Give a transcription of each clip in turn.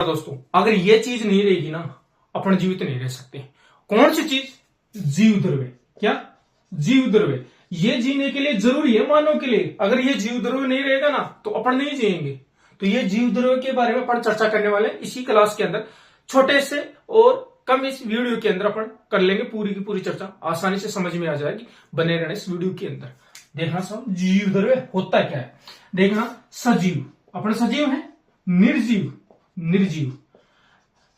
दोस्तों, अगर ये चीज नहीं रहेगी ना, अपन जीवित नहीं रह सकते। कौन सी चीज? जीव द्रव्य। क्या? जीव द्रव्य। ये जीने के लिए जरूरी है मानव के लिए। अगर ये जीव द्रव्य नहीं रहेगा ना तो अपन नहीं जिएंगे। तो ये जीव द्रव्य के बारे में अपन चर्चा करने वाले हैं इसी क्लास के अंदर। छोटे से और कम इस वीडियो के अंदर अपन कर लेंगे पूरी की पूरी चर्चा, आसानी से समझ में आ जाएगी। बने रहना इस वीडियो के अंदर। देखना सब जीव द्रव्य होता क्या है। देखना सजीव, अपन सजीव है, निर्जीव, निर्जीव।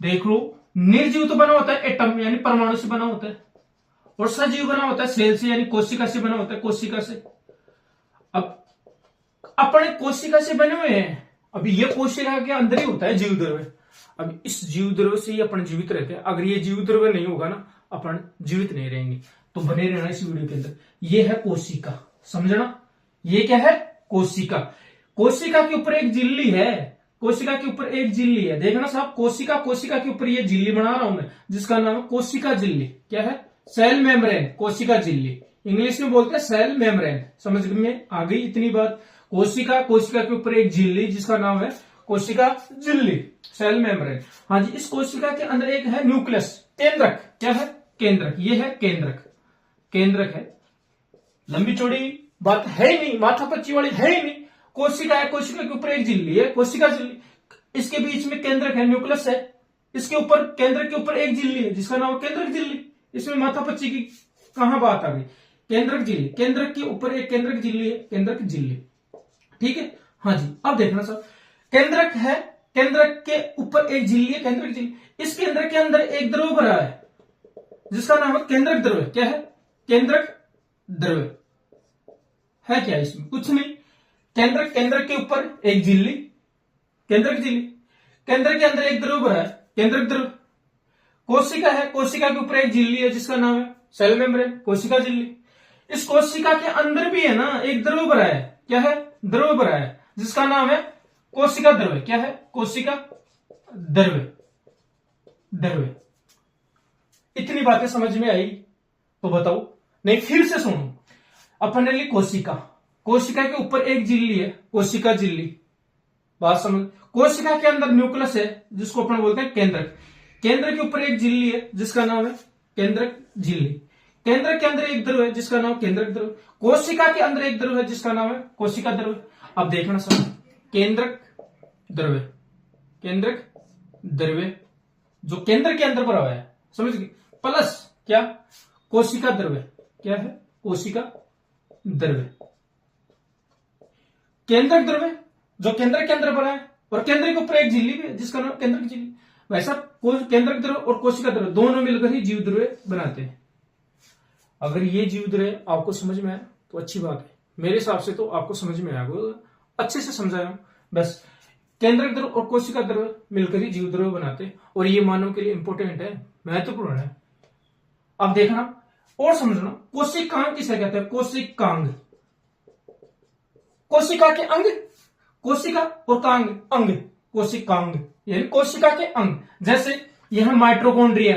देख लो, निर्जीव तो बना होता है एटम यानी परमाणु से बना होता है, और सजीव बना होता है सेल से यानी कोशिका से बना होता है, कोशिका से। अब अपने कोशिका से बने हुए हैं। अभी ये कोशिका के अंदर ही होता है जीव द्रव्य। अब इस जीव द्रव्य से ही अपन जीवित रहते हैं। अगर ये जीव द्रव्य नहीं होगा ना, अपन जीवित नहीं रहेंगे। तो बने रहना इस वीडियो के अंदर। ये है कोशिका, समझना। ये क्या है? कोशिका। कोशिका के ऊपर एक झिल्ली है, कोशिका के ऊपर एक झिल्ली है। देखना साहब, कोशिका, कोशिका के ऊपर ये झिल्ली बना रहा हूं मैं, जिसका नाम है कोशिका झिल्ली। क्या है? सेल मेम्ब्रेन, कोशिका झिल्ली। इंग्लिश में बोलते हैं सेल मेम्ब्रेन। समझ में आ गई इतनी बात? कोशिका, कोशिका के ऊपर एक झिल्ली जिसका नाम है कोशिका झिल्ली, सेल मेम्ब्रेन। हाँ जी, इस कोशिका के अंदर एक है न्यूक्लियस, केंद्रक। क्या है? केंद्रक। ये है केंद्रक, केंद्रक है। लंबी चौड़ी बात है ही नहीं, माथा पच्ची वाली है ही नहीं। कोशिका है, कोशिका के ऊपर एक झिल्ली है, कोशिका झिल्ली। इसके बीच में केंद्रक है, न्यूक्लियस है। इसके ऊपर, केंद्रक के ऊपर एक झिल्ली है जिसका नाम है केंद्रक झिल्ली। इसमें माथा पच्ची की कहां बात आ गई? केंद्रक झिल्ली, केंद्रक के ऊपर एक केंद्रक झिल्ली है, केंद्रक झिल्ली। ठीक है। हाँ जी, अब देखना सर, केंद्रक है, केंद्रक के ऊपर एक झिल्ली है, केंद्रक झिल्ली। इस केंद्रक के अंदर एक द्रव भरा है जिसका नाम है केंद्रक द्रव्य। क्या है? केंद्रक द्रव्य है। क्या इसमें? कुछ नहीं। केंद्रक, केंद्रक के ऊपर एक झिल्ली, केंद्रक झिल्ली। केंद्र के अंदर एक द्रव भरा है, केंद्रक द्रव। कोशिका है, कोशिका के ऊपर एक झिल्ली है जिसका नाम है सेल मेम्ब्रेन, कोशिका झिल्ली। इस कोशिका के अंदर भी है ना एक द्रव भरा है। क्या है? द्रव भरा है जिसका नाम है कोशिका द्रव्य। क्या है? कोशिका द्रव्य, द्रव्य। इतनी बातें समझ में आई तो बताओ, नहीं फिर से सुनो। अपन ने ली कोशिका, कोशिका के ऊपर एक झिल्ली है, कोशिका झिल्ली। बात समझ। कोशिका के अंदर न्यूक्लियस है जिसको अपन बोलते हैं केंद्रक। केंद्र के ऊपर एक झिल्ली है जिसका नाम है केंद्रक झिल्ली। केंद्र के अंदर एक द्रव है जिसका नाम केंद्रक द्रव। कोशिका के अंदर एक द्रव है जिसका नाम है कोशिका द्रव। अब देखना सर, केंद्रक द्रव्य, केंद्रक द्रव्य जो केंद्र के अंदर भरा हुआ है, समझ गए? प्लस क्या? कोशिका द्रव्य। क्या है? कोशिका द्रव्य। केंद्रक द्रव्य जो केंद्र के अंदर भरा है, और केंद्र के ऊपर एक झिल्ली भी है जिसका नाम केंद्रक झिल्ली। वैसा केंद्रक द्रव्य और कोशिका द्रव्य दोनों मिलकर ही जीव द्रव्य बनाते हैं। अगर ये जीव द्रव्य आपको समझ में आया तो अच्छी बात है। मेरे हिसाब से तो आपको समझ में आया, अच्छे से समझाया हूं। बस केंद्रक द्रव्य और कोशिका द्रव्य मिलकर ही जीव द्रव्य बनाते हैं, और ये मानव के लिए इंपॉर्टेंट है, महत्वपूर्ण है। अब देखना और समझना, कोशिकांग किसे कहते हैं? कोशिकांग, कोशिका के अंग, कोशिका और कांग, अंग, कोशिकांग यानी कोशिका के अंग। जैसे यह माइटोकॉन्ड्रिया,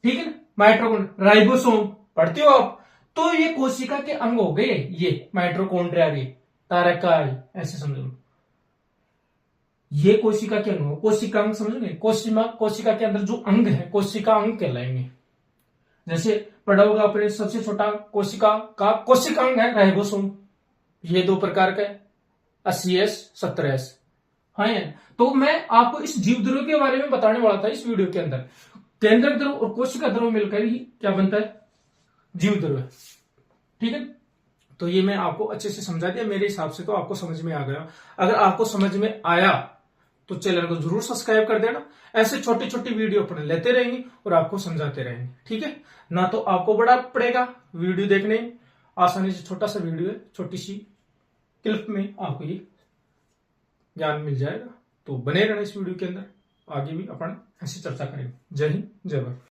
ठीक है ना, माइटोकॉन्ड्रिया, राइबोसोम पढ़ते हो आप, तो ये कोशिका के अंग हो गए। ये माइटोकॉन्ड्रिया भी, तारकाई, ऐसे समझो। ये कोशिका के अंग हो, कोशिकांग समझोगे। कोशिका के अंदर जो अंग है कोशिका अंग कहलाएंगे। जैसे पढ़ा होगा आपने, सबसे छोटा कोशिका का कोशिकांग है राइबोसोम। ये दो प्रकार का है, 80S 70S। हाँ है। तो मैं आपको इस जीव द्रव्य के बारे में बताने वाला था इस वीडियो के अंदर। केंद्रक द्रव्य और कोशिका द्रव्य मिलकर ही क्या बनता है? जीव द्रव्य। ठीक है। तो ये मैं आपको अच्छे से समझा दिया। मेरे हिसाब से तो आपको समझ में आ गया। अगर आपको समझ में आया तो चैनल को जरूर सब्सक्राइब कर देना। ऐसे छोटी छोटी वीडियो अपने लेते रहेंगे और आपको समझाते रहेंगे। ठीक है ना? तो आपको बड़ा पड़ेगा वीडियो देखने में, आसानी से छोटा सा वीडियो है, छोटी सी क्लिप में आपको ये ज्ञान मिल जाएगा। तो बने रहना इस वीडियो के अंदर, आगे भी अपन ऐसी चर्चा करेंगे। जय हिंद, जय भारत।